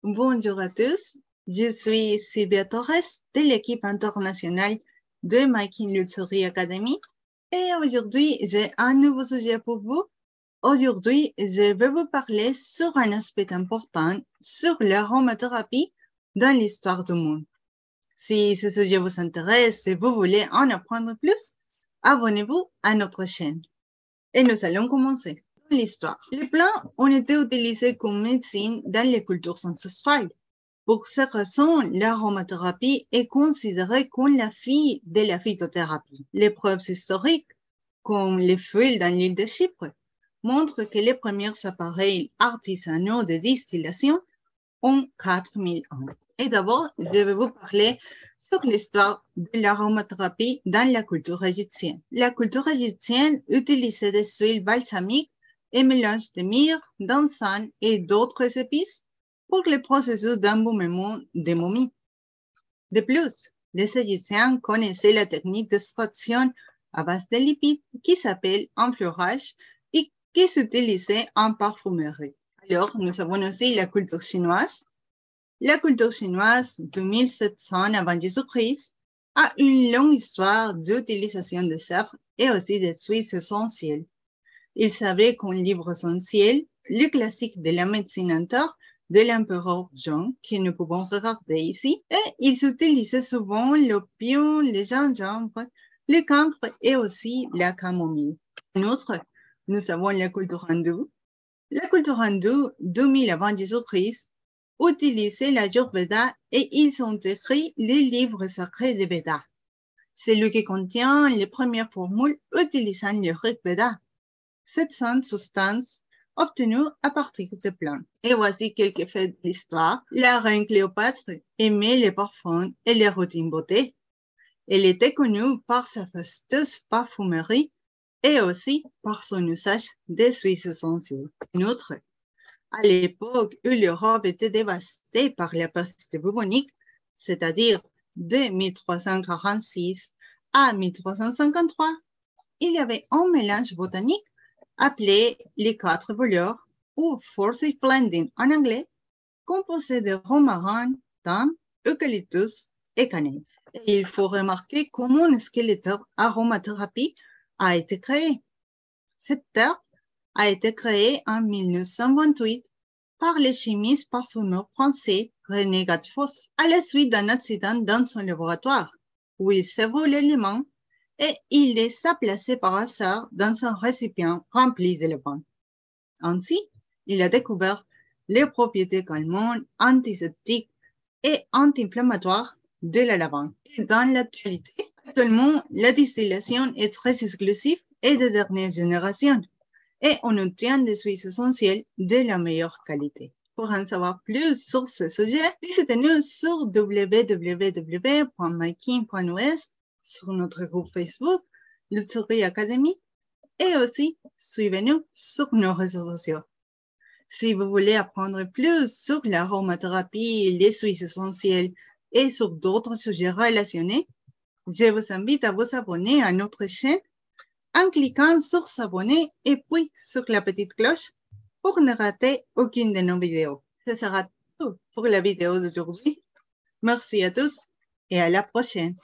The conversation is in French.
Bonjour à tous, je suis Sylvia Torres de l'équipe internationale de Making Luxury Academy et aujourd'hui j'ai un nouveau sujet pour vous. Aujourd'hui, je vais vous parler sur un aspect important sur l'aromathérapie dans l'histoire du monde. Si ce sujet vous intéresse et vous voulez en apprendre plus, abonnez-vous à notre chaîne. Et nous allons commencer. L'histoire. Les plantes ont été utilisées comme médecine dans les cultures ancestrales. Pour cette raison, l'aromathérapie est considérée comme la fille de la phytothérapie. Les preuves historiques, comme les fouilles dans l'île de Chypre, montrent que les premiers appareils artisanaux de distillation ont 4000 ans. Et d'abord, je vais vous parler sur l'histoire de l'aromathérapie dans la culture égyptienne. La culture égyptienne utilisait des huiles balsamiques et mélange de myrrhe, d'encens et d'autres épices pour le processus d'embaumement des momies. De plus, les Égyptiens connaissaient la technique d'extraction à base de lipides qui s'appelle enfleurage et qui s'utilisait en parfumerie. Alors, nous avons aussi la culture chinoise. La culture chinoise de 1700 avant Jésus-Christ a une longue histoire d'utilisation de sèvres et aussi des huiles essentielles. Il savait qu'un livre essentiel, le classique de la médecine interne de l'empereur Zhong, que nous pouvons regarder ici, et ils utilisaient souvent l'opium, le gingembre, le camphre et aussi la camomille. En outre, nous avons la culture hindoue. La culture hindoue, 2000 avant Jésus-Christ, utilisait la Ayurveda et ils ont écrit les livres sacrés de Veda. C'est lui qui contient les premières formules utilisant le Rig Veda. 700 substances obtenues à partir de plantes. Et voici quelques faits de l'histoire. La reine Cléopâtre aimait les parfums et les routines beauté. Elle était connue par sa fastueuse parfumerie et aussi par son usage des huiles essentielles. En outre, à l'époque où l'Europe était dévastée par la peste bubonique, c'est-à-dire de 1346 à 1353, il y avait un mélange botanique appelé les 4 voleurs ou Forsyth Blending en anglais, composé de romarin, thym, eucalyptus et cannelle. Et il faut remarquer comment un squelette aromathérapie a été créé. Cette terre a été créée en 1928 par le chimiste parfumeur français René Gattefossé à la suite d'un accident dans son laboratoire où il s'est volé l'élément et il les a placés par hasard dans un récipient rempli de lavande. Ainsi, il a découvert les propriétés calmantes, antiseptiques et anti-inflammatoires de la lavande. Et dans l'actualité, actuellement, la distillation est très exclusive et de dernière génération et on obtient des huiles essentielles de la meilleure qualité. Pour en savoir plus sur ce sujet, visitez-nous sur www.making.us, sur notre groupe Facebook, Luxury Academy, et aussi suivez-nous sur nos réseaux sociaux. Si vous voulez apprendre plus sur l'aromathérapie, les huiles essentielles et sur d'autres sujets relationnés, je vous invite à vous abonner à notre chaîne en cliquant sur s'abonner et puis sur la petite cloche pour ne rater aucune de nos vidéos. Ce sera tout pour la vidéo d'aujourd'hui. Merci à tous et à la prochaine.